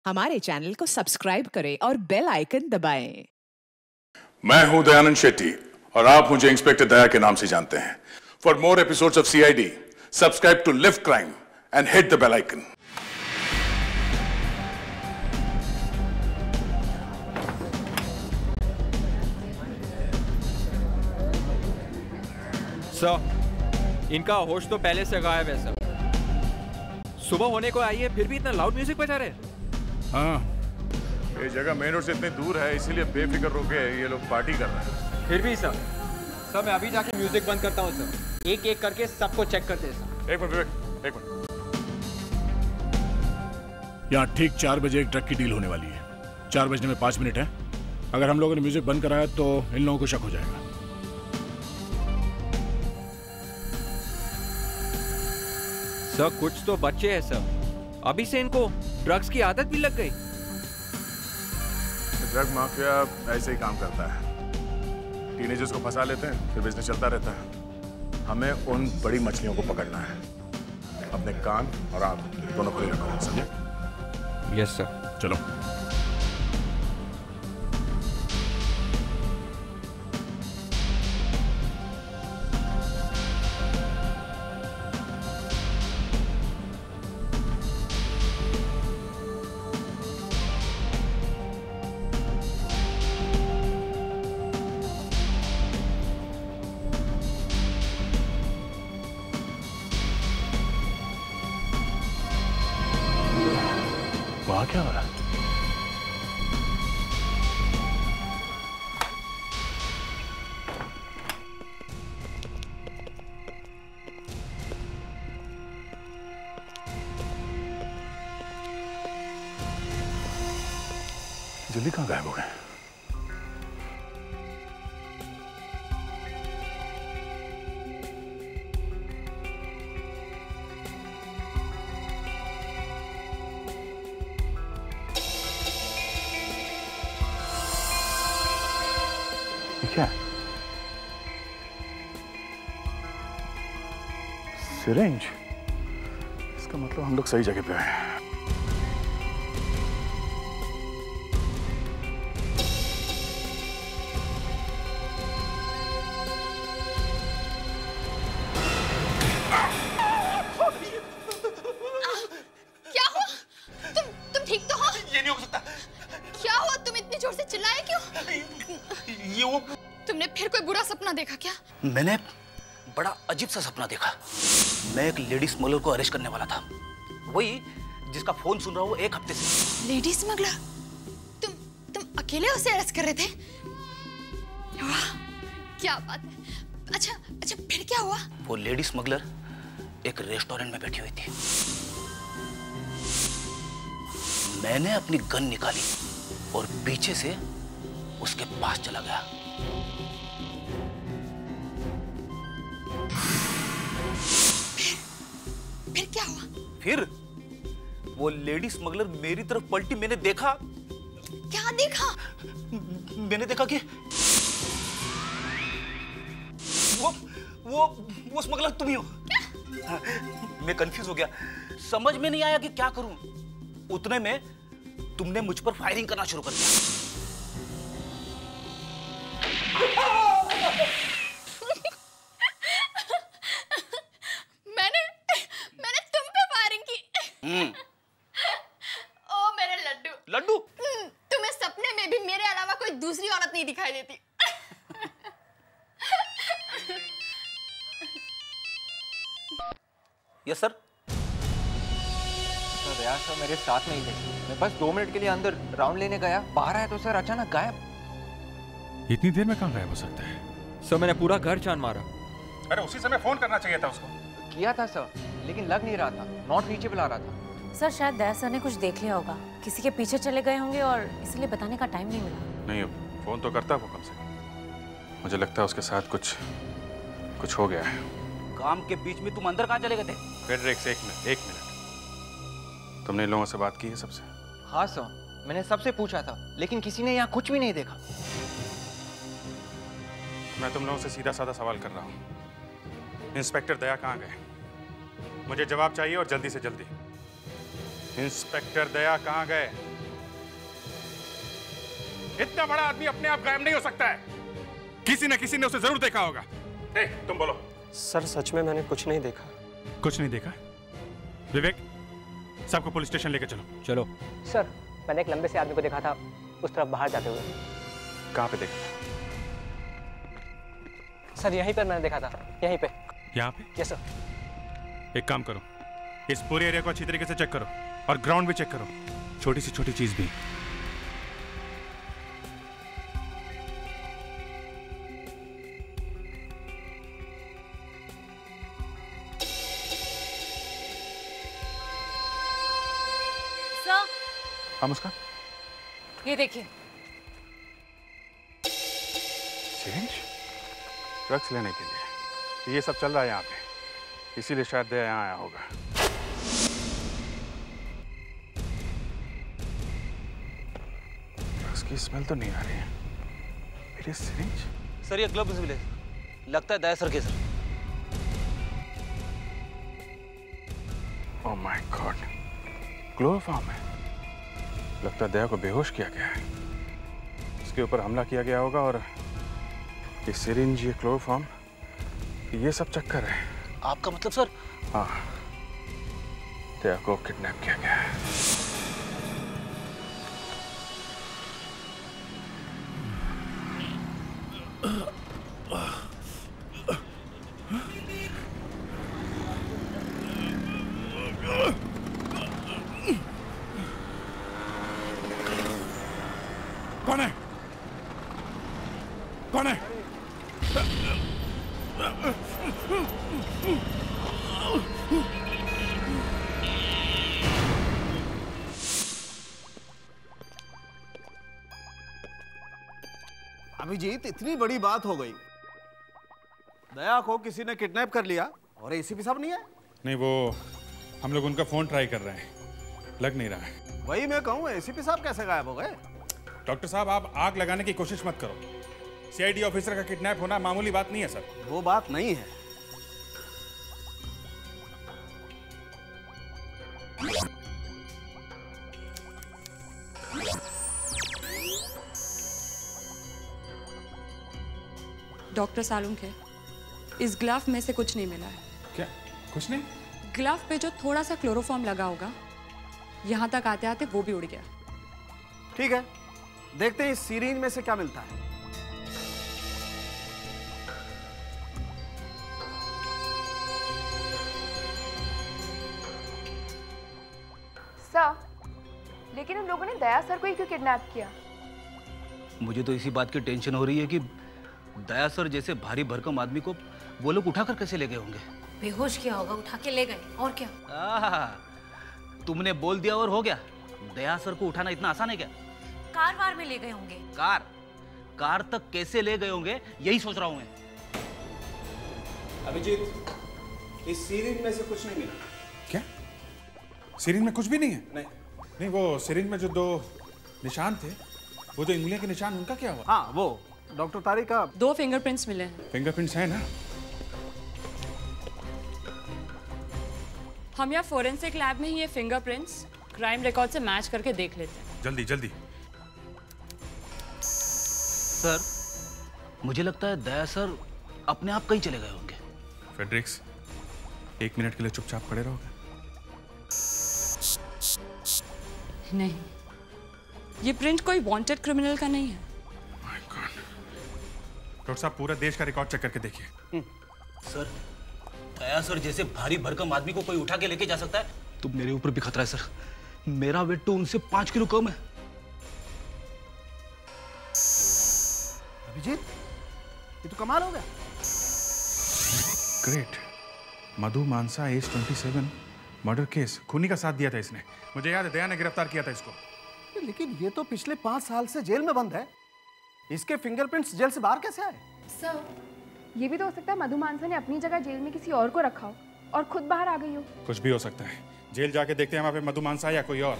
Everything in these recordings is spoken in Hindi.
हमारे चैनल को सब्सक्राइब करें और बेल आइकन दबाएं। मैं हूं दयानंद शेट्टी और आप मुझे इंस्पेक्टर दया के नाम से जानते हैं। For more episodes of CID, subscribe to lift crime and hit the bell icon. Sir, इनका होश तो पहले से गायब है सर। सुबह होने को आई है फिर भी इतना लाउड म्यूजिक बजा रहे हैं। हाँ, ये जगह मेन रोड से इतनी दूर है इसीलिए बेफिक्र होके ये लोग पार्टी कर रहे हैं। फिर भी सर मैं अभी जाके म्यूजिक बंद करता हूँ सर। एक एक करके सबको चेक करते हैं सर। एक मिनट विवेक, एक मिनट। यहाँ ठीक 4 बजे एक ट्रक की डील होने वाली है। 4 बजने में 5 मिनट है। अगर हम लोगों ने म्यूजिक बंद कराया तो इन लोगों को शक हो जाएगा। सर कुछ तो बच्चे हैं सर, अभी से इनको ड्रग्स की आदत भी लग गई। ड्रग माफिया ऐसे ही काम करता है, टीनेजर्स को फंसा लेते हैं फिर बिजनेस चलता रहता है। हमें उन बड़ी मछलियों को पकड़ना है। अपने कान और आंख दोनों खुले रखो, समझे? Yes sir. चलो। वहाँ क्या हो रहा है? जल्दी कहाँ गायब हो गए? क्या सिरिंज? इसका मतलब हम लोग सही जगह पे आए हैं। क्या हुआ? तुम ठीक तो हो? ये नहीं हो सकता। क्या हुआ? तुम इतनी जोर से चिल्लाए क्यों? ये वो तुमने फिर कोई बुरा सपना देखा क्या? मैंने बड़ा अजीब सा सपना देखा। मैं एक लेडी स्मगलर को अरेस्ट करने वाला था, वही जिसका फोन सुन रहा हूँ 1 हफ्ते से। Lady smuggler? तुम अकेले उसे अरेस्ट कर रहे थे? वाह, क्या बात है। अच्छा फिर क्या हुआ? वो लेडी स्मगलर एक रेस्टोरेंट में बैठी हुई थी। मैंने अपनी गन निकाली और पीछे से उसके पास चला गया। फिर क्या हुआ? फिर वो लेडी स्मगलर मेरी तरफ पलटी। मैंने देखा। क्या देखा? मैंने देखा कि वो स्मगलर तुम ही हो। क्या? मैं कंफ्यूज हो गया, समझ में नहीं आया कि क्या करूं। उतने में तुमने मुझ पर फायरिंग करना शुरू कर दिया। मैंने तुम पे फायरिंग की। ओ मेरे लड्डू। तुम्हें सपने में भी मेरे अलावा कोई दूसरी औरत नहीं दिखाई देती। Yes sir. दया सर मेरे साथ में ही थे। मैं बस 2 मिनट के लिए अंदर राउंड लेने गया, बाहर आया तो सर अचानक गायब। इतनी देर में कहाँ गायब हो सकता है? सर मैंने पूरा घर छान मारा। अरे उसी समय फोन करना चाहिए था उसको। किया था सर, लेकिन लग नहीं रहा था, नॉट रीचेबल आ रहा था। सर शायद दया सर ने कुछ देख लिया होगा, किसी के पीछे चले गए होंगे और इसलिए बताने का टाइम नहीं मिला। नहीं, फोन तो करता वो कम से कम। मुझे लगता है उसके साथ कुछ हो गया है। काम के बीच में तुम अंदर कहाँ चले गए थे? फेडरिक्स, एक मिनट। तुमने इन लोगों से बात की है सबसे? हाँ सर, मैंने सबसे पूछा था, लेकिन किसी ने यहाँ कुछ भी नहीं देखा। मैं तुम लोगों से सीधा साधा सवाल कर रहा हूँ। इंस्पेक्टर दया कहाँ गए? मुझे जवाब चाहिए और जल्दी से जल्दी। इंस्पेक्टर दया कहां गए? इतना बड़ा आदमी अपने आप गायब नहीं हो सकता है। किसी न किसी ने उसे जरूर देखा होगा। ए, तुम बोलो। सर सच में मैंने कुछ नहीं देखा। कुछ नहीं देखा? विवेक, सबको पुलिस स्टेशन लेके चलो। चलो। सर मैंने एक लंबे से आदमी को देखा था उस तरफ बाहर जाते हुए। कहां पे देखा? सर यहीं पर मैंने देखा था, यहीं पे। यहाँ पे? Yes sir. एक काम करो, इस पूरे एरिया को अच्छी तरीके से चेक करो और ग्राउंड भी चेक करो, छोटी से छोटी चीज भी। सर हाँ मुस्कान, ये देखिए। सिरिंज? ड्रग्स लेने के लिए ये सब चल रहा है यहाँ पे, इसीलिए शायद दया यहाँ आया होगा। ड्रग्स की स्मेल तो नहीं आ रही है। मेरी सिरिंज? सर ये ग्लव्स मिले, लगता है दया सर के sir. Oh my God, chloroform है। लगता है दया को बेहोश किया गया है, इसके ऊपर हमला किया गया होगा और ये सिरिंज, ये क्लोरोफॉर्म, ये सब चक्कर है। आपका मतलब सर? हाँ, दया को किडनैप किया गया है। कौन है? कौन है? अभिजीत, इतनी बड़ी बात हो गई। दया को किसी ने किडनैप कर लिया और एसीपी साहब नहीं है। नहीं, वो हम लोग उनका फोन ट्राई कर रहे हैं, लग नहीं रहा है। वही मैं कहूँ, एसीपी साहब कैसे गायब हो गए? डॉक्टर साहब, आप आग लगाने की कोशिश मत करो। सीआईडी ऑफिसर का किडनैप होना मामूली बात नहीं है सर। वो बात नहीं है। डॉक्टर सालुंखे, इस ग्लव में से कुछ नहीं मिला है। क्या? कुछ नहीं? ग्लव पे जो थोड़ा सा क्लोरोफॉर्म लगा होगा, यहाँ तक आते आते वो भी उड़ गया। ठीक है, देखते हैं इस सीरीज में से क्या मिलता है। सर, लेकिन हम लोगों ने दया सर को ही क्यों किडनैप किया? मुझे तो इसी बात की टेंशन हो रही है कि दया सर जैसे भारी भरकम आदमी को वो लोग उठाकर कैसे ले गए होंगे। बेहोश किया होगा, उठा के ले गए, और क्या। तुमने बोल दिया और हो गया। दया सर को उठाना इतना आसान है क्या? कार वार में ले गए होंगे। कार तक कैसे ले गए होंगे, यही सोच रहा हूं मैं। अभिजीत, इस सीरीज में से कुछ नहीं मिला। क्या? सिरिंज में कुछ भी नहीं है? नहीं, वो सिरिंज में जो 2 निशान थे, वो जो इंगलियों के निशान, उनका क्या हुआ? हाँ, वो डॉक्टर तारिक का 2 फिंगरप्रिंट्स मिले हैं। फिंगरप्रिंट्स है ना? हम यहाँ फोरेंसिक लैब में ही ये फिंगरप्रिंट्स क्राइम रिकॉर्ड से मैच करके देख लेते हैं। जल्दी जल्दी। सर, मुझे लगता है दया सर अपने आप कहीं चले गए होंगे। फेड्रिक्स, 1 मिनट के लिए चुपचाप खड़े रहोगे? नहीं, ये प्रिंट कोई वांटेड क्रिमिनल का नहीं है। डॉक्टर साहब, पूरा देश का रिकॉर्ड चेक करके देखिए। सर, दया सर जैसे भारी भरकम आदमी को कोई उठा के लेके जा सकता है तो मेरे ऊपर भी खतरा है सर। मेरा वेट तो उनसे 5 किलो कम है। अभिजीत, ये तो कमाल हो गया। ग्रेट। मधु मानसा, एज 27, मर्डर केस। खूनी का साथ दिया था इसने। मुझे याद है, दया ने गिरफ्तार किया था इसको। लेकिन ये तो पिछले 5 साल से जेल में बंद है। इसके फिंगरप्रिंट्स जेल से बाहर कैसे आए? सर, ये भी तो हो सकता है मधु मानसा ने अपनी जगह जेल में किसी और को रखा हो और खुद बाहर आ गई हो। कुछ भी हो सकता है। जेल जाके देखते हैं वहां पे मधु मानसा या कोई और।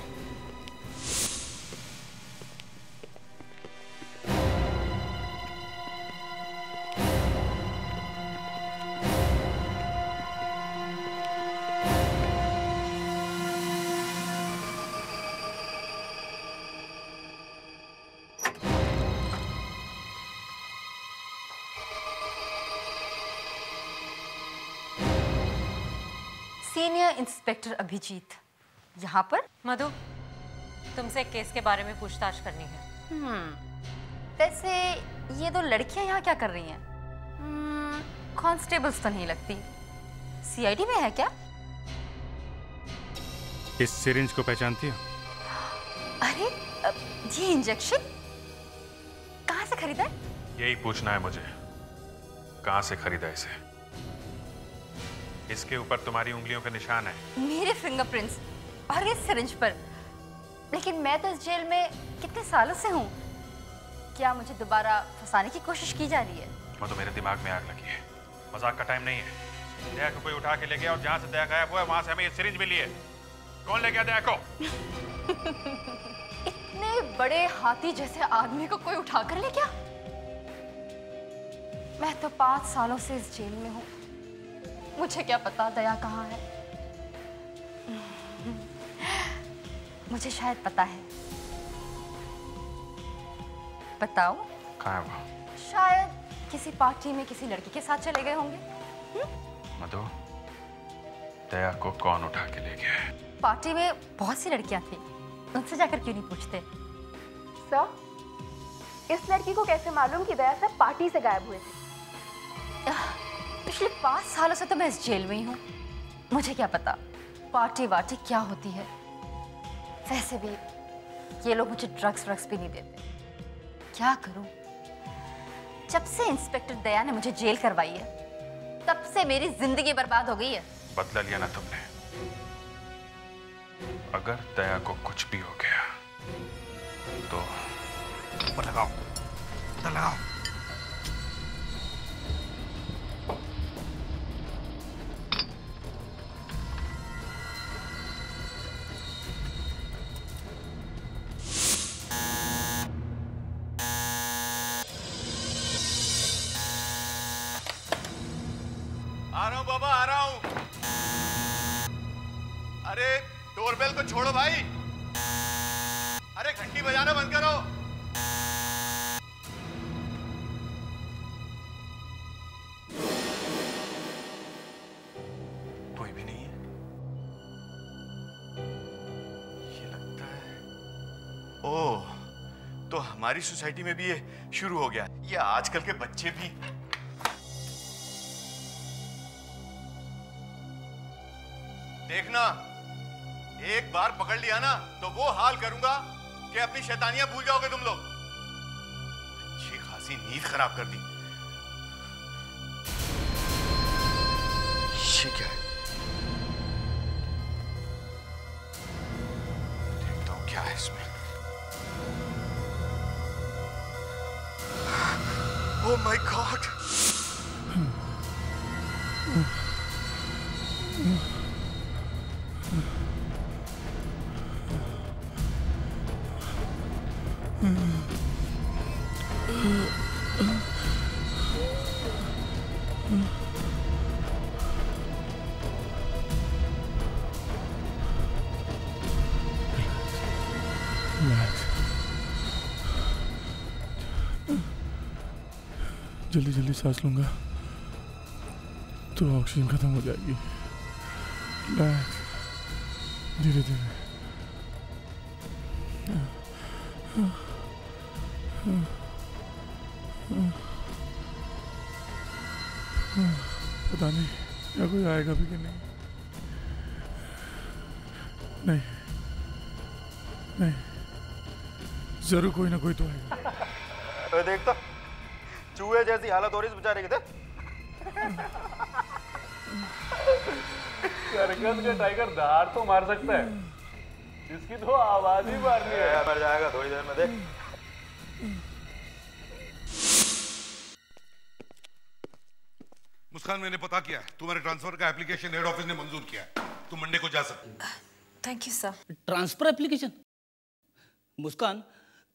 सीनियर इंस्पेक्टर अभिजीत यहाँ पर? मधु, तुमसे एक केस के बारे में पूछताछ करनी है। वैसे ये दो लड़कियां यहाँ क्या कर रही हैं? कांस्टेबल्स तो नहीं लगती। सीआईडी में है क्या? इस सिरिंज को पहचानती हो? अरे ये इंजेक्शन कहाँ से खरीदा है? यही पूछना है मुझे, कहाँ से खरीदा इसे? इसके ऊपर तुम्हारी उंगलियों के निशान है। मेरे फिंगरप्रिंट्स और इस सिरिंज पर। लेकिन मैं तो इस जेल में कितने सालों से हूँ। क्या मुझे दोबारा फंसाने की कोशिश की जा रही है? वो तो मेरे दिमाग में आग लगी है। मजाक का टाइम नहीं है। दया को कोई उठा के ले गया और जहाँ से दया गायब हुआ है वहां से हमें ये सिरिंज मिली है। कौन ले गया दया को? इतने बड़े हाथी जैसे आदमी को कोई उठा कर ले गया? मैं तो 5 सालों से इस जेल में हूँ। मुझे क्या पता दया कहाँ है। मुझे शायद पता है। बताओ कहाँ है वो? शायद किसी पार्टी में किसी लड़की के साथ चले गए होंगे। मधु, दया को कौन उठा के ले गया है? पार्टी में बहुत सी लड़कियां थी, उनसे जाकर क्यों नहीं पूछते? सर, इस लड़की को कैसे मालूम कि दया सर पार्टी से गायब हुए थे? पिछले 5 सालों से तो मैं इस जेल में ही हूँ। मुझे क्या पता पार्टी वार्टी क्या होती है। वैसे भी ये लोग मुझे ड्रग्स भी नहीं देते। क्या करूं? जब से इंस्पेक्टर दया ने मुझे जेल करवाई है तब से मेरी जिंदगी बर्बाद हो गई है। बदला लिया ना तुमने। अगर दया को कुछ भी हो गया तो ऊपर लगाओ, ऊपर लगाओ। आ रहा हूं बाबा, आ रहा हूं। अरे डोरबेल को छोड़ो भाई। अरे घंटी बजाना बंद करो। कोई भी नहीं है। ये लगता है ओह, तो हमारी सोसाइटी में भी ये शुरू हो गया। ये आजकल के बच्चे भी। देखना, एक बार पकड़ लिया ना तो वो हाल करूंगा कि अपनी शैतानियां भूल जाओगे तुम लोग। अच्छी खासी नींद खराब कर दी। ये क्या है? देखता हूं क्या है इसमें। Oh my God! जल्दी जल्दी सांस लूंगा तो ऑक्सीजन खत्म हो जाएगी। धीरे धीरे। पता नहीं क्या कोई आएगा भी कि नहीं। नहीं नहीं, जरूर कोई ना कोई तो आएगा। देख तो चूहे जैसी हालत हो रही है बेचारे की। सर्कस के टाइगर दहाड़ तो मार सकता है, इसकी तो आवाज ही मारनी है। मर जाएगा थोड़ी देर में, देख। मुस्कान, मैंने पता किया है, तुम्हारे ट्रांसफर का एप्लीकेशन हेड ऑफिस ने मंजूर किया है। तुम मंडे को जा सकते। Thank you sir. Transfer application? Muskan,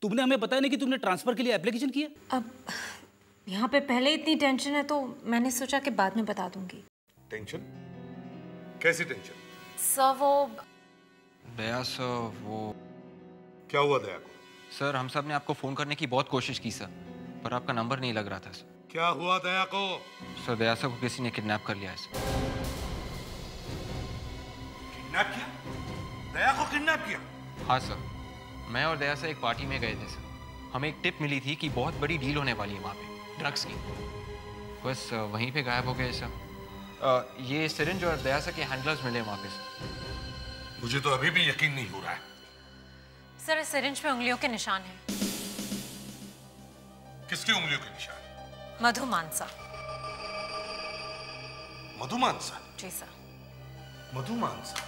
तुमने हमें बताया नहीं कि तुमने ट्रांसफर के लिए एप्लीकेशन किया। अब यहाँ पे पहले इतनी टेंशन है तो मैंने सोचा कि बाद में बता दूंगी। टेंशन? कैसी टेंशन? सर वो दया सर, वो क्या हुआ दया को? सर हम सब ने आपको फोन करने की बहुत कोशिश की सर, पर आपका नंबर नहीं लग रहा था सर। क्या हुआ दया को? सर दया सर को किसी ने किडनैप कर लिया है सर। किडनैप किया? दया को किडनैप किया? हाँ सर, मैं और दया से एक पार्टी में गए थे सर। हमें एक टिप मिली थी कि बहुत बड़ी डील होने वाली है वहाँ पे ड्रग्स की। बस वहीं पे गायब हो गए सर। ये सिरिंज और दया सर के हैंडलर्स मिले वहाँ पे सर। मुझे तो अभी भी यकीन नहीं हो रहा है। सर, इस सिरिंज पे उंगलियों के निशान हैं। किसकी उंगलियों के निशान? मधु मानसा। मधु मानसा? जी सर। मधु मानसा?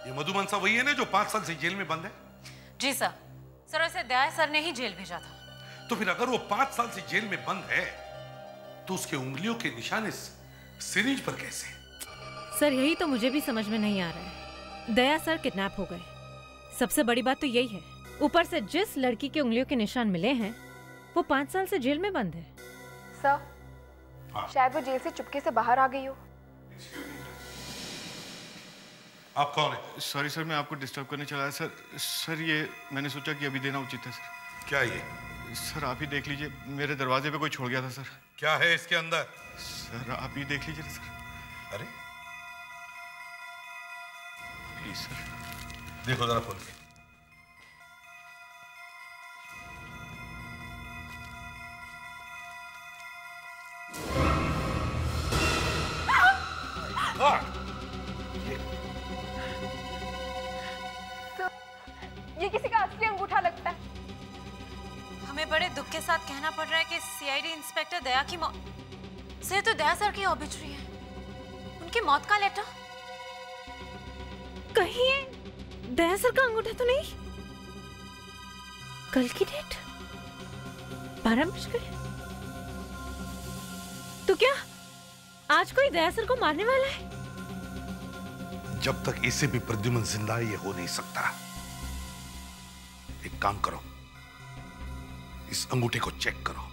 ये मधु मानसा वही है ना जो 5 साल से जेल में बंद है? जी सर। सर, वैसे दया सर ने ही जेल भेजा था। तो फिर अगर वो 5 साल से जेल में बंद है तो उसके उंगलियों के निशान इस सिरिंज पर कैसे? सर, यही तो मुझे भी समझ में नहीं आ रहा है। दया सर किडनैप हो गए, सबसे बड़ी बात तो यही है। ऊपर से जिस लड़की के उंगलियों के निशान मिले हैं वो 5 साल से जेल में बंद है। सर, शायद वो जेल से चुपके से बाहर आ गई हो। आप कौन है? सॉरी सर, मैं आपको डिस्टर्ब करने चला है। सर ये मैंने सोचा कि अभी देना उचित है सर। क्या ये? सर आप ही देख लीजिए, मेरे दरवाजे पे कोई छोड़ गया था सर। क्या है इसके अंदर? सर आप ही देख लीजिए सर। अरे प्लीज सर। देखो जरा खोल के। ये किसी का असली अंगूठा लगता है। हमें बड़े दुख के साथ कहना पड़ रहा है कि सीआईडी इंस्पेक्टर दया की मौत से तो दया सर की ऑबिचुरी है। उनकी मौत का लेटर कहीं ये दया सर का अंगूठा तो नहीं? कल की डेट 12 बज गए। तो क्या आज कोई दया सर को मारने वाला है? जब तक इसे भी प्रद्युमन जिंदा है ये हो नहीं सकता। एक काम करो, इस अंगूठे को चेक करो।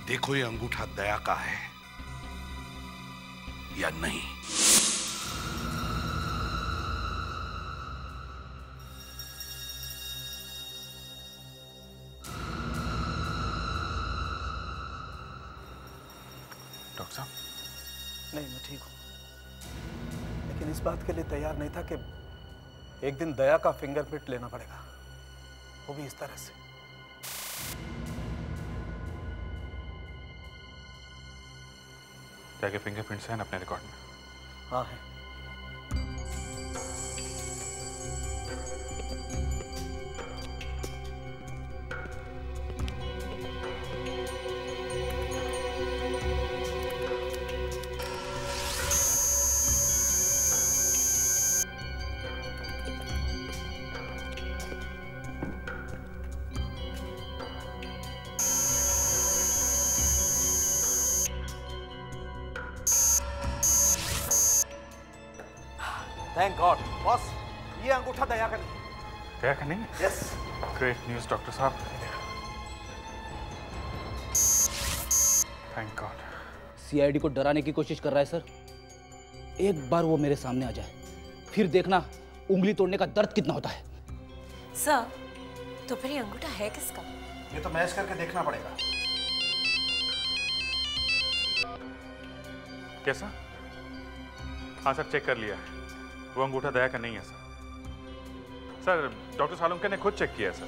देखो ये अंगूठा दया का है या नहीं। डॉक्टर साहब? नहीं, मैं ठीक हूं, लेकिन इस बात के लिए तैयार नहीं था कि एक दिन दया का फिंगरप्रिंट लेना पड़ेगा, वो भी इस तरह से। क्या के फिंगरप्रिंट्स हैं अपने रिकॉर्ड में? हाँ है। थैंक गॉड बॉस, ये अंगूठा दया का नहीं। दया का नहीं? यस। ग्रेट न्यूज़ डॉक्टर साहब। Thank God. सीआईडी को डराने की कोशिश कर रहा है सर। एक बार वो मेरे सामने आ जाए, फिर देखना उंगली तोड़ने का दर्द कितना होता है। सर, तो फिर ये अंगूठा है किसका? ये तो मैच करके देखना पड़ेगा। कैसा? हाँ सर, चेक कर लिया है। वो अंगूठा दया का नहीं है सर। सर, डॉक्टर सालुंके ने खुद चेक किया है sir.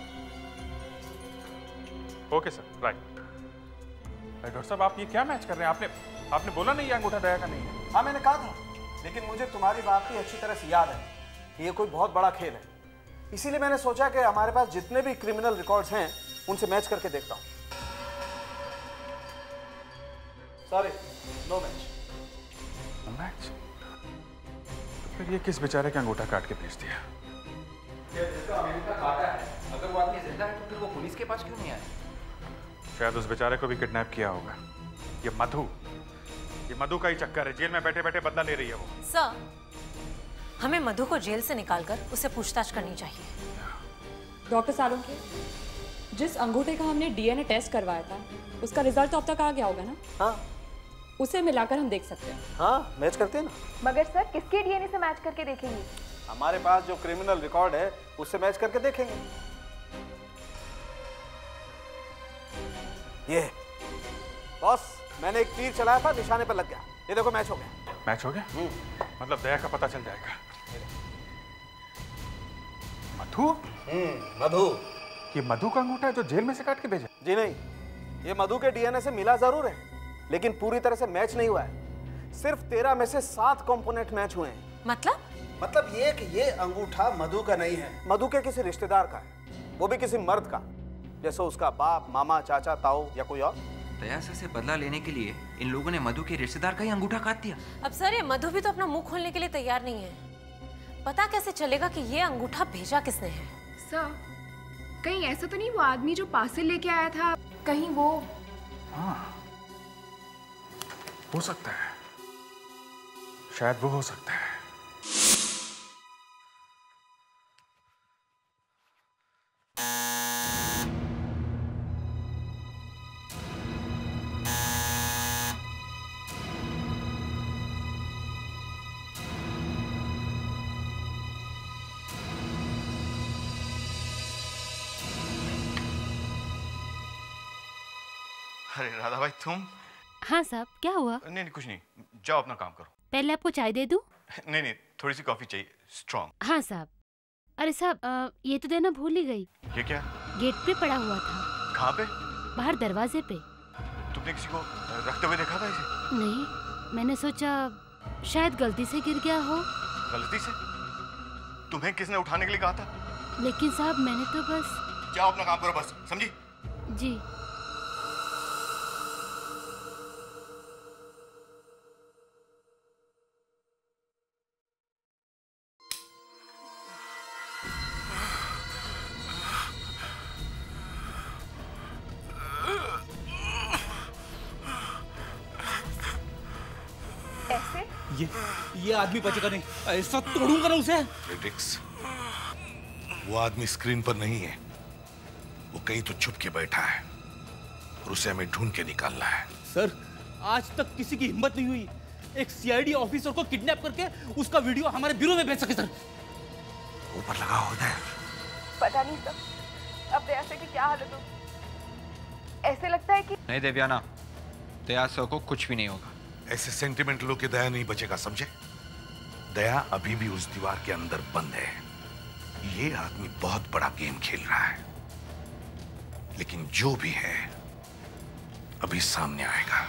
Okay sir, right. Doctor साहब, आप ये क्या मैच कर रहे हैं? आपने बोला नहीं ये अंगूठा दया का नहीं है। हाँ मैंने कहा था, लेकिन मुझे तुम्हारी बात भी अच्छी तरह से याद है कि ये कोई बहुत बड़ा खेल है। इसीलिए मैंने सोचा कि हमारे पास जितने भी क्रिमिनल रिकॉर्ड्स हैं उनसे मैच करके देखता हूँ। Sorry, no match. मैच? फिर ये किस बेचारे का अंगूठा काट के भेज दिया? जिसका अंगूठा काटा है, अगर वो आदमी जिंदा है तो फिर वो पुलिस के पास क्यों नहीं आया? शायद उस बेचारे को भी किडनैप किया होगा। ये मधु का ही चक्कर है। जेल में बैठे बैठे बदला ले रही है वो। सर, हमें मधु को जेल से निकालकर उससे पूछताछ करनी चाहिए। डॉक्टर सालुंके, जिस अंगूठे का हमने डीएनए टेस्ट करवाया था उसका रिजल्ट तो अब तक आ गया होगा ना? हाँ, उसे मिलाकर हम देख सकते हैं। हाँ, मैच करते हैं ना। मगर सर, किसके डीएनए से मैच करके देखेंगे? हमारे पास जो क्रिमिनल रिकॉर्ड है उससे मैच करके देखेंगे। ये बॉस, मैंने एक तीर चलाया था, निशाने पर लग गया। ये देखो मैच हो गया। मैच हो गया? मतलब दया का पता चल जाएगा। मधु? मधु। ये मधु का अंगूठा है जो जेल में से काट के भेजा? जी नहीं, ये मधु के डीएनए से मिला जरूर है, लेकिन पूरी तरह से मैच नहीं हुआ है। सिर्फ 13 में से 7 कंपोनेंट मैच हुए हैं। मतलब ये कि ये अंगूठा मधु का नहीं है, मधु के किसी रिश्तेदार का है, वो भी किसी मर्द का, जैसे उसका बाप, मामा, चाचा, ताऊ या कोई और। दया सर से बदला लेने के लिए इन लोगों ने मधु के रिश्तेदार का ही अंगूठा काट दिया। अब सर ये मधु भी तो अपना मुंह खोलने के लिए तैयार नहीं है। पता कैसे चलेगा कि ये अंगूठा भेजा किसने है? सर, कहीं ऐसा तो नहीं वो आदमी जो पार्सल लेके आया था, कहीं वो? हाँ, हो सकता है, शायद वो हो सकता है। अरे राधा भाई तुम? हाँ साहब, क्या हुआ? नहीं कुछ नहीं, जाओ अपना काम करो। पहले आपको चाय दे दूं? नहीं थोड़ी सी कॉफी चाहिए, स्ट्रॉन्ग। हाँ साहब। अरे साहब, ये तो देना भूल ही गई। ये क्या? गेट पे पड़ा हुआ था। कहाँ पे? बाहर दरवाजे पे। तुमने किसी को रखते हुए देखा था इसे? नहीं, मैंने सोचा शायद गलती से गिर गया हो। गलती से? तुम्हें किसने उठाने के लिए कहा था? लेकिन साहब मैंने तो बस। जाओ अपना काम करो बस, समझी? जी। ये आदमी बचेगा नहीं, ऐसा तोड़ूंगा ना उसे। फ्रेडरिक्स, वो आदमी स्क्रीन पर नहीं है, वो कहीं तो छुप के बैठा है और उसे हमें ढूंढ के निकालना है। सर, आज तक किसी की हिम्मत नहीं हुई एक सीआईडी ऑफिसर को किडनैप करके उसका वीडियो हमारे ब्यूरो में भेज सके। सर, ऊपर लगा हो जाए। पता नहीं सर, अब दया सर की क्या हालत हो। ऐसे लगता है कि नहीं देवयाना, दया सर को कुछ भी नहीं होगा। ऐसे सेंटिमेंटलों के दया नहीं बचेगा, समझे? दया अभी भी उस दीवार के अंदर बंद है। ये आदमी बहुत बड़ा गेम खेल रहा है, लेकिन जो भी है अभी सामने आएगा।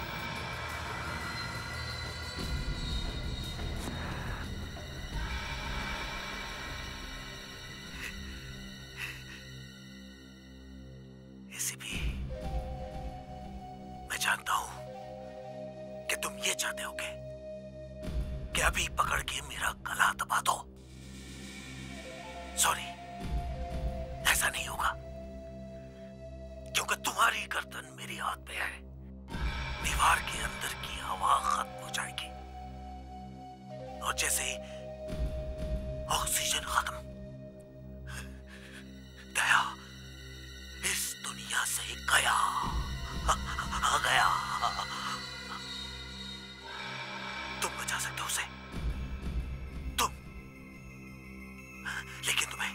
एसीपी, मैं जानता हूं कि तुम ये चाहते होगे कि अभी पकड़ के मेरा गला दबा दो। सॉरी, ऐसा नहीं होगा, क्योंकि तुम्हारी गर्दन मेरी हाथ पे है। दीवार के अंदर की हवा खत्म हो जाएगी और जैसे ही ऑक्सीजन खत्म, दया इस दुनिया से गया गया। तुम बचा सकते हो उसे, तुम, लेकिन तुम्हें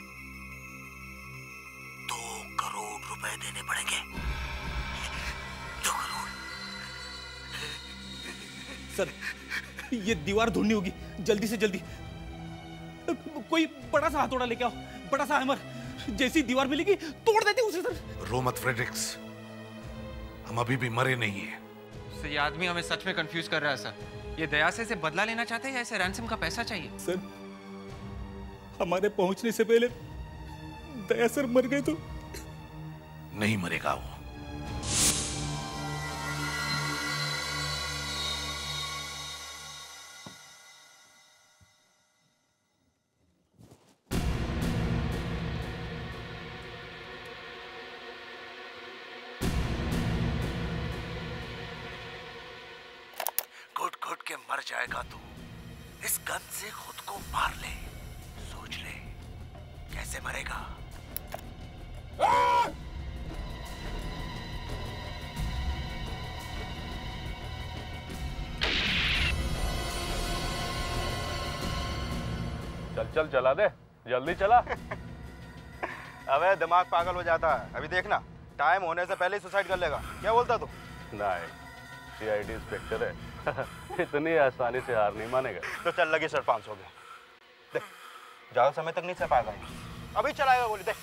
2 करोड़ रुपए देने पड़ेंगे। 2 करोड़। सर, ये दीवार ढूंढनी होगी जल्दी से जल्दी। कोई बड़ा सा हथौड़ा लेके आओ, बड़ा सा हैमर। जैसी दीवार मिलेगी तोड़ देते उसे। सर, रो मत फ्रेडरिक्स, हम अभी भी मरे नहीं है। सर, ये आदमी हमें सच में कंफ्यूज कर रहा है सर। ये दया से बदला लेना चाहते हैं या इसे रैंसम का पैसा चाहिए? सर, हमारे पहुंचने से पहले दया सर मर गए तो? नहीं मरेगा वो। घुट घुट के मर जाएगा तू। इस गन से खुद को मार ले, सोच ले कैसे मरेगा। चल चल चला दे, जल्दी चला। अबे दिमाग पागल हो जाता है। अभी देखना, टाइम होने से पहले ही सुसाइड कर लेगा। क्या बोलता तू? नहीं, सीआईडी इंस्पेक्टर है, इतनी आसानी से हार नहीं मानेगा। तो चल लगी सर 500 के। देख ज्यादा समय तक नहीं चल पाएगा, अभी चलाएगा गोली। देख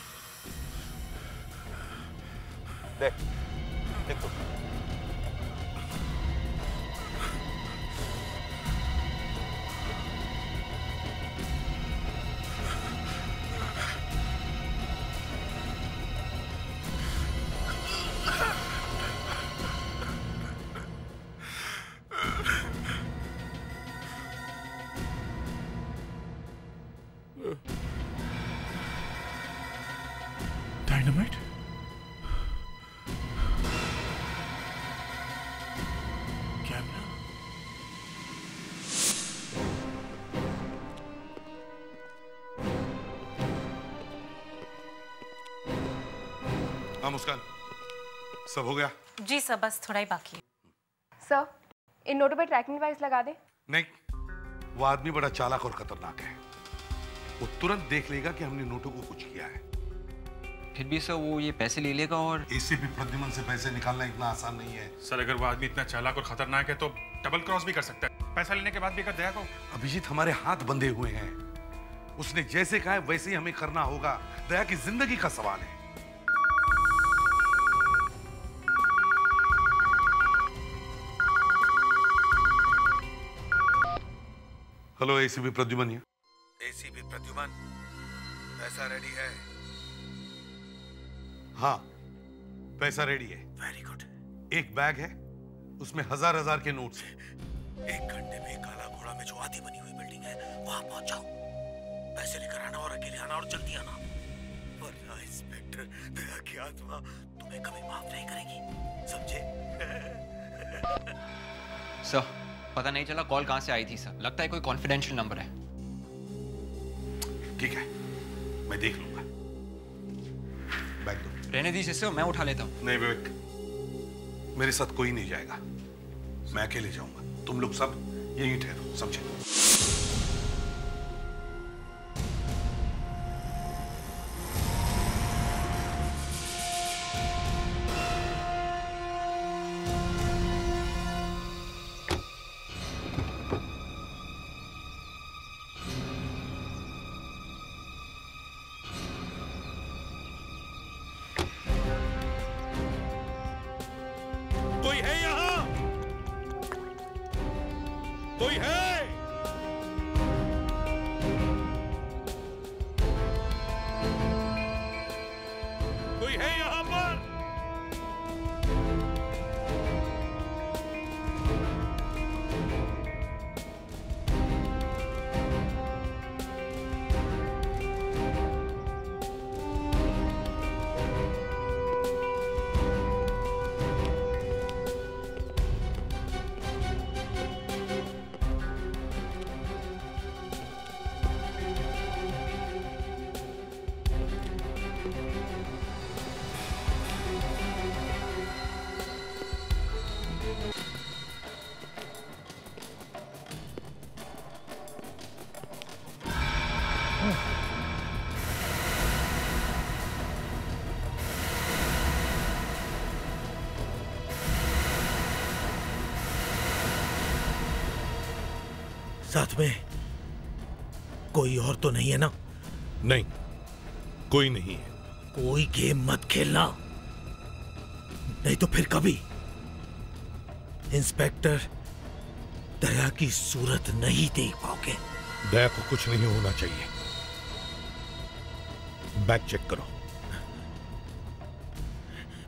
देख देख तू। डायनामाइट? कैमरा? हाँ मुस्कान, सब हो गया? जी सर, बस थोड़ा ही बाकी है। सर, इन नोटों पे ट्रैकिंग डिवाइस लगा दे। नहीं, वो आदमी बड़ा चालाक और खतरनाक है। वो तुरंत देख लेगा कि हमने नोटों को कुछ किया है। फिर भी सर वो ये पैसे ले लेगा और एसीपी प्रद्युमन से पैसे निकालना इतना आसान नहीं है। सर अगर वो आदमी इतना चालाक और खतरनाक है तो डबल क्रॉस भी कर सकता है। पैसा लेने के बाद भी कर दया को। अभिजीत, हमारे हाथ बंधे हुए हैं। उसने जैसे कहा है वैसे ही हमें करना होगा। दया की जिंदगी का सवाल है। Hello ACP Pradyuman. ACP Pradyuman, पैसा रेडी है? हाँ, पैसा रेडी है। Very good. एक बैग है, उसमें हजार के नोट्स हैं। 1 घंटे में काला घोड़ा में जो आधी बनी हुई बिल्डिंग है वहां पहुंच जाओ। पैसे लेकर आना और अकेले आना और जल्दी आना, वरना इंस्पेक्टर दया की आत्मा तुम्हें कभी माफ नहीं करेगी, समझे? सर पता नहीं चला कॉल कहां से आई थी सर, लगता है कोई कॉन्फिडेंशियल नंबर है। ठीक है, मैं देख लूंगा। बैग दो। रहने दीजिए सर, मैं उठा लेता हूँ। नहीं विवेक, मेरे साथ कोई नहीं जाएगा, मैं अकेले जाऊंगा। तुम लोग सब यहीं ठहरो, समझे? कोई है यहाँ? कोई है? कोई है यहाँ पर? साथ में कोई और तो नहीं है ना? नहीं, कोई नहीं है। कोई गेम मत खेलना, नहीं तो फिर कभी इंस्पेक्टर दया की सूरत नहीं देख पाओगे। दया को कुछ नहीं होना चाहिए। बैग चेक करो।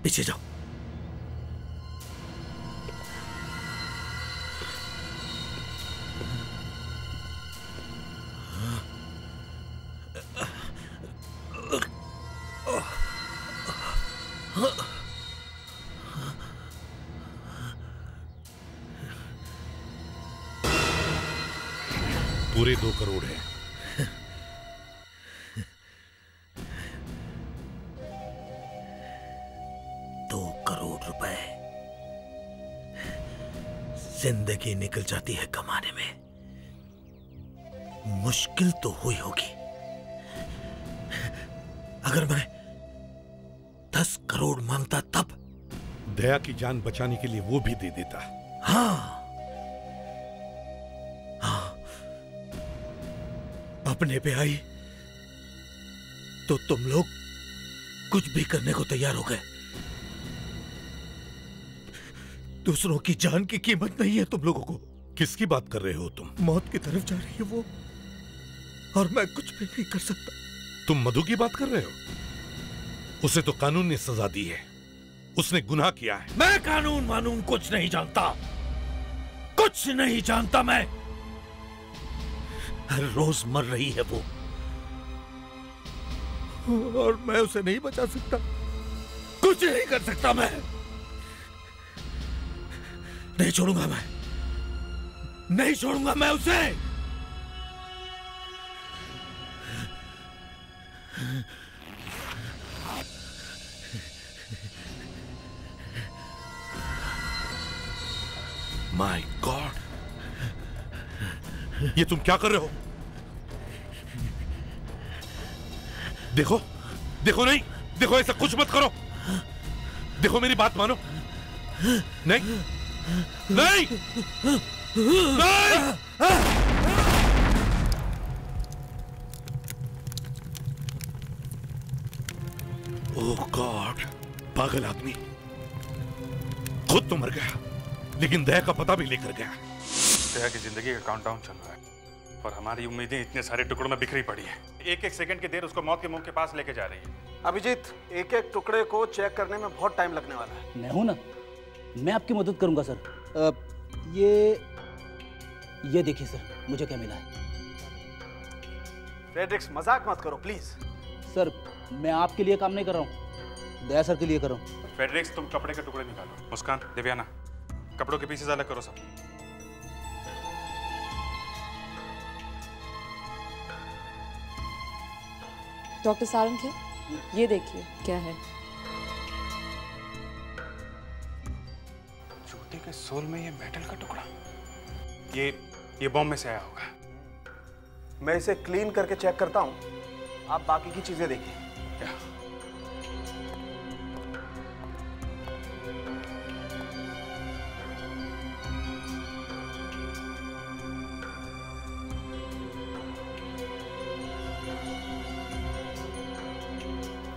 पीछे जाओ। पूरे 2 करोड़ है। ₹2 जिंदगी निकल जाती है कमाने में, मुश्किल तो हुई होगी। अगर मैं 10 करोड़ मांगता तब? दया की जान बचाने के लिए वो भी दे देता। हाँ, अपने पे आई तो तुम लोग कुछ भी करने को तैयार हो गए। दूसरों की जान की कीमत नहीं है तुम लोगों को। किसकी बात कर रहे हो तुम? मौत की तरफ जा रही है वो, और मैं कुछ भी नहीं कर सकता। तुम मधु की बात कर रहे हो? उसे तो कानून ने सजा दी है, उसने गुनाह किया है। मैं कानून वानून कुछ नहीं जानता, कुछ नहीं जानता मैं। हर रोज मर रही है वो, और मैं उसे नहीं बचा सकता, कुछ नहीं कर सकता। मैं नहीं छोड़ूंगा, मैं नहीं छोड़ूंगा मैं उसे। माय गॉड, ये तुम क्या कर रहे हो? देखो देखो, नहीं देखो, ऐसा कुछ मत करो। देखो मेरी बात मानो। नहीं नहीं नहीं। ओह गॉड, पागल आदमी खुद तो मर गया, लेकिन दया का पता भी लेकर गया। दया की जिंदगी का काउंटडाउन चल रहा है और हमारी उम्मीदें इतने सारे टुकड़ों में बिखरी पड़ी है। एक एक सेकंड की देर उसको मौत के मुंह के पास लेके जा रही है। अभिजीत, एक एक टुकड़े को चेक करने में बहुत टाइम लगने वाला है। मैं हूं ना, मैं आपकी मदद करूंगा सर। ये देखिए सर, मुझे क्या मिला है। फ्रेडरिक्स, मजाक मत करो प्लीज। सर, मैं आपके लिए काम नहीं कर रहा हूँ, दया सर के लिए कर रहा हूँ। फेडरिक्स, तुम कपड़े के टुकड़े निकालो। मुस्कान, दिव्याना, कपड़ों के पीसेस अलग करो सब। डॉक्टर सारंग, ये देखिए क्या है। जूते के सोल में ये मेटल का टुकड़ा, ये बॉम्ब में से आया होगा। मैं इसे क्लीन करके चेक करता हूँ, आप बाकी की चीजें देखिए।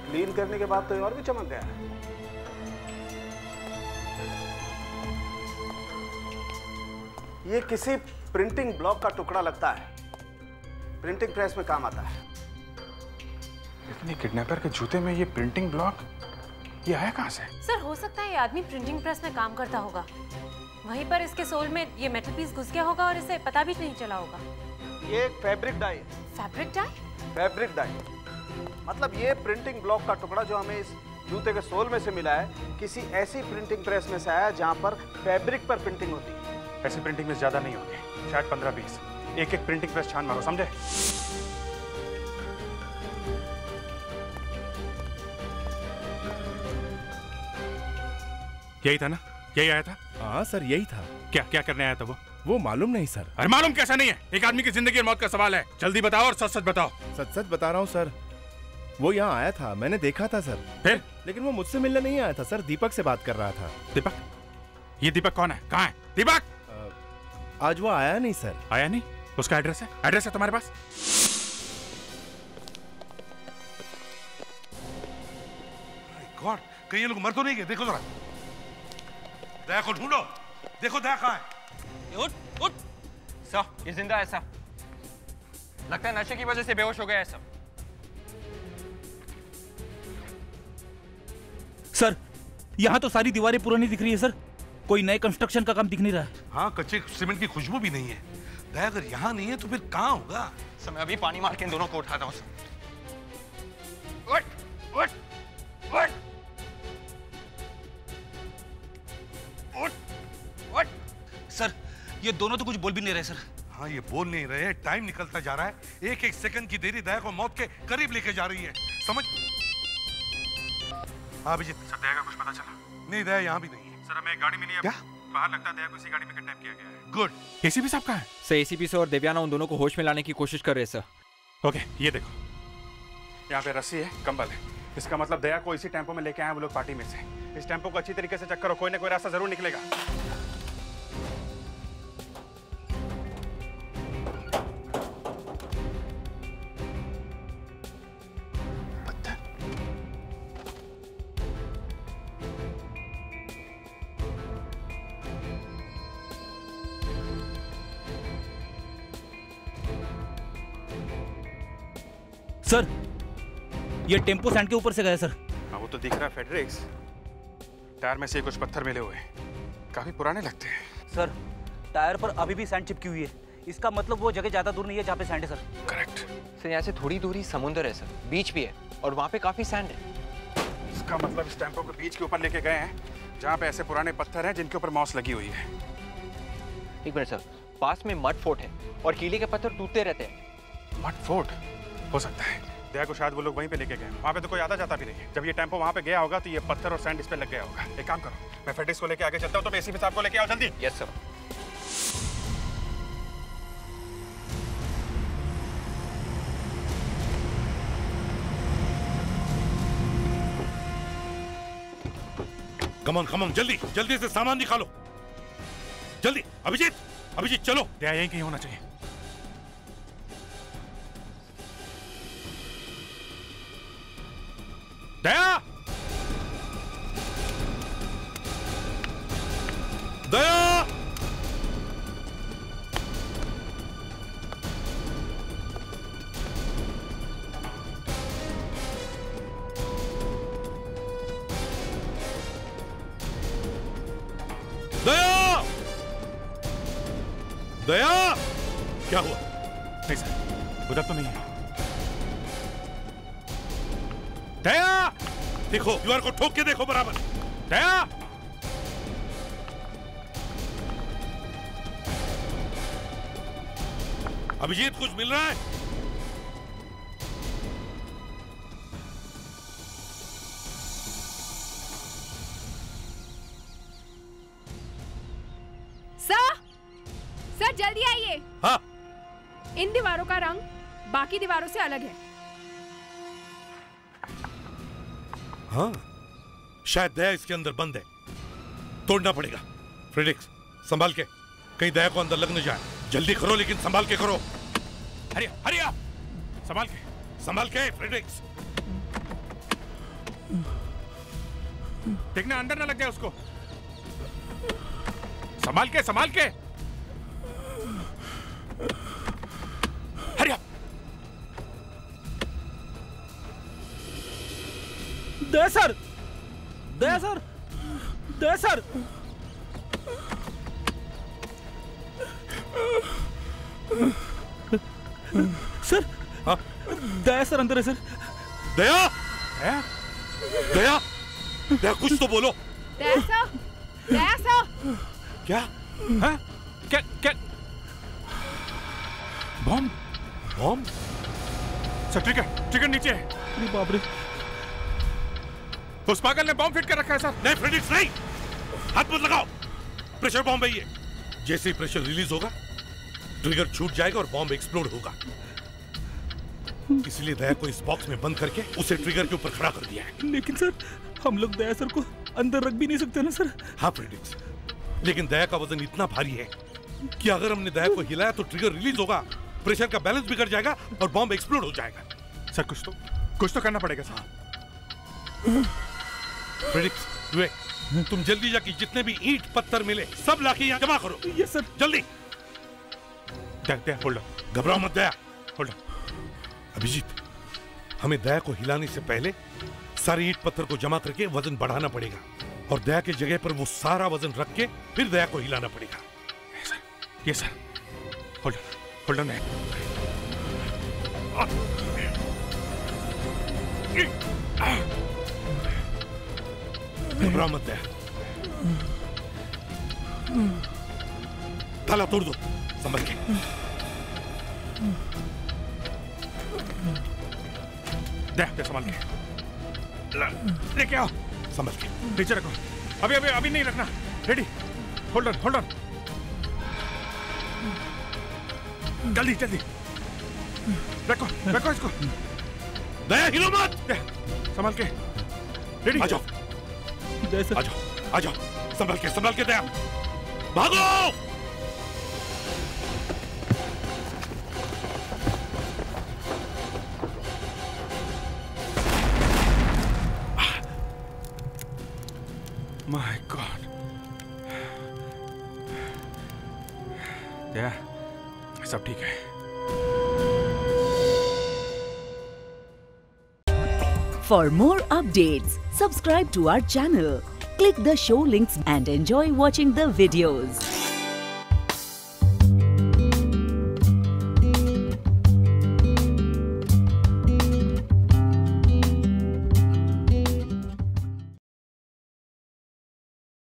क्लीन करने के बाद तो ये और भी चमक गया है। ये किसी प्रिंटिंग ब्लॉक का टुकड़ा लगता है, प्रिंटिंग प्रेस में काम आता है। इतने किडनैपर के जूते में ये प्रिंटिंग ब्लॉक, ये आया कहां से? सर, हो सकता है ये आदमी प्रिंटिंग प्रेस में काम करता होगा, वहीं पर इसके सोल में ये मेटल पीस घुस गया होगा और इसे पता भी नहीं चला होगा। ये एक fabric dye. Fabric dye? Fabric dye मतलब ये प्रिंटिंग ब्लॉक का टुकड़ा जो हमें इस जूते के सोल में से मिला है, किसी ऐसी प्रिंटिंग प्रेस में से आया जहां पर फैब्रिक पर प्रिंटिंग होती है। ऐसी प्रिंटिंग प्रेस ज्यादा नहीं होगी, शायद 15-20। एक एक प्रिंटिंग प्रेस छान मारो, समझे? यही था ना? यही आया था? हाँ सर, यही था। क्या क्या करने आया था वो मालूम नहीं सर। अरे मालूम कैसा नहीं है? एक आदमी की जिंदगी और मौत का सवाल है, जल्दी बताओ और सच सच बताओ। सच सच बता रहा हूँ सर, वो यहाँ आया था, मैंने देखा था सर। फिर? लेकिन वो मुझसे मिलने नहीं आया था सर, दीपक से बात कर रहा था। दीपक? ये दीपक कौन है? कहाँ है दीपक? आज वो आया नहीं सर। आया नहीं? उसका एड्रेस है? एड्रेस है तुम्हारे पास? गॉड, कहीं ये लोग मर तो नहीं गए? देखो जरा, दया को ढूंढो, देखो दया कहाँ है। उठ उठ। सर, ये जिंदा है सर, लगता है नशे की वजह से बेहोश हो गया है सब। सर, यहाँ तो सारी दीवारें पुरानी दिख रही है सर, कोई नए कंस्ट्रक्शन का काम दिख नहीं रहा है। हाँ, कच्चे सीमेंट की खुशबू भी नहीं है। दया अगर यहाँ नहीं है तो फिर कहाँ होगा? सर, मैं अभी पानी मार के इन दोनों को उठाता हूँ सर। उठ उठ उठ उठ उठ। सर, ये दोनों तो कुछ बोल भी नहीं रहे सर। हाँ, ये बोल नहीं रहे, टाइम निकलता जा रहा है। एक एक सेकंड की देरी दया को मौत के करीब लेके जा रही है, समझ? हाँ अभिजीत। सर, दया का कुछ पता चला? नहीं, दया यहाँ भी नहीं है। सर, हमें एक गाड़ी मिली है। क्या? बाहर लगता है दया को इसी गाड़ी में किडनैप किया गया है। गुड। एसीपी साहब कहाँ है? सर, एसीपी से और दिव्याना उन दोनों को होश में लाने की कोशिश कर रहे हैं सर। ओके, ये देखो, यहाँ पे रस्सी है, कंबल है। इसका मतलब दया को इसी टेम्पो में लेके आए वो लोग पार्टी में से। इस टेम्पो को अच्छी तरीके से चेक करो, कोई ना कोई रास्ता जरूर निकलेगा। सर, ये टेम्पो सैंड के ऊपर से गया सर। हाँ, वो तो दिख रहा है फेडरिक्स। टायर में से कुछ पत्थर मिले हुए हैं, काफी पुराने लगते हैं। सर, टायर पर अभी भी सैंड चिपकी हुई है। इसका मतलब वो जगह ज्यादा दूर नहीं है जहाँ पे सैंड है सर। करेक्ट। सर यहाँ से थोड़ी दूरी समुद्र है सर, बीच भी है और वहाँ पे काफी सैंड है। इसका मतलब इस टेम्पो को बीच के ऊपर लेके गए हैं जहाँ पे ऐसे पुराने पत्थर हैं जिनके ऊपर मॉस लगी हुई है। एक मिनट सर, पास में मड फोर्ट है और कीले के पत्थर टूटते रहते हैं। मड फोर्ट हो सकता है। दया को शायद वो लोग वहीं पे लेके गए। वहाँ पे तो कोई आता जाता भी नहीं है। जब ये टेम्पो वहाँ पे गया होगा तो ये पत्थर और सैंड इस पे लग गया होगा। एक काम करो, मैं फेडरिक्स को लेके आगे चलता हूँ, तो एसीपी साहब को लेके आओ जल्दी। Yes sir. कम ऑन जल्दी जल्दी से सामान निकालो, जल्दी। अभिजीत अभिजीत चलो। दया यहीं कहीं होना चाहिए। दया दया दया दया क्या हुआ? नहीं सर, उधर तो नहीं है। दया देखो, दीवार को ठोक के देखो बराबर। दया अभिजीत कुछ मिल रहा है? सर जल्दी आइए। हाँ। इन दीवारों का रंग बाकी दीवारों से अलग है। हाँ, शायद दया इसके अंदर बंद है, तोड़ना पड़ेगा। फ्रेडिक्स संभाल के, कहीं दया को अंदर लग न जाए। जल्दी करो लेकिन संभाल के करो। हरिया संभाल के फ्रेडिक्स। देखना अंदर ना लग जाए उसको। संभाल के हरिया। दया सर, दया सर, दया सर। सर, हाँ? दया सर अंदर है सर। दया दया दया कुछ तो बोलो। दया सर। क्या? हाँ? क्या? बॉम्ब? सर ट्रिगर नीचे है। अरे बाप रे, उस पागल ने बॉम्ब फिट कर रखा है सर। नहीं फ्रेडिक्स नहीं, हाथ मत लगाओ। प्रेशर बॉम्ब है ये। जैसे ही प्रेशर रिलीज होगा ट्रिगर छूट जाएगा और बॉम्ब एक्सप्लोड होगा। इसलिए दया को इस बॉक्स में बंद करके उसे ट्रिगर के ऊपर खड़ा कर दिया है। लेकिन सर हम लोग दया सर को अंदर रख भी नहीं सकते ना सर। हाँ फ्रेडिक्स, लेकिन दया का वजन इतना भारी है कि अगर हमने दया को हिलाया तो ट्रिगर रिलीज होगा, प्रेशर का बैलेंस बिगड़ जाएगा और बॉम्ब एक्सप्लोड हो जाएगा। सर कुछ तो करना पड़ेगा सर। फ्रेडिक्स विवेक, तुम जल्दी जाके जितने भी ईंट पत्थर मिले सब लाके यहाँ जमा करो। Yes sir. जल्दी। दया होल्ड ऑन। घबराओ मत दया। Hold on. अभिजीत, हमें दया को हिलाने से पहले सारे ईंट पत्थर को जमा करके वजन बढ़ाना पड़ेगा और दया की जगह पर वो सारा वजन रख के फिर दया को हिलाना पड़ेगा। ये सर। Hold on. घबराओ मत दया। ताला तोड़ दो, संभल के। दया संभाल के लेके आओ। संभल के नीचे रखो। अभी नहीं रखना। रेडी। Hold on. जल्दी रखो इसको। दया हिलो मत। संभाल के। रेडी। आ जाओ संभल के दया, भागो। सब ठीक है। For more updates, subscribe to our channel, click the show links and enjoy watching the videos.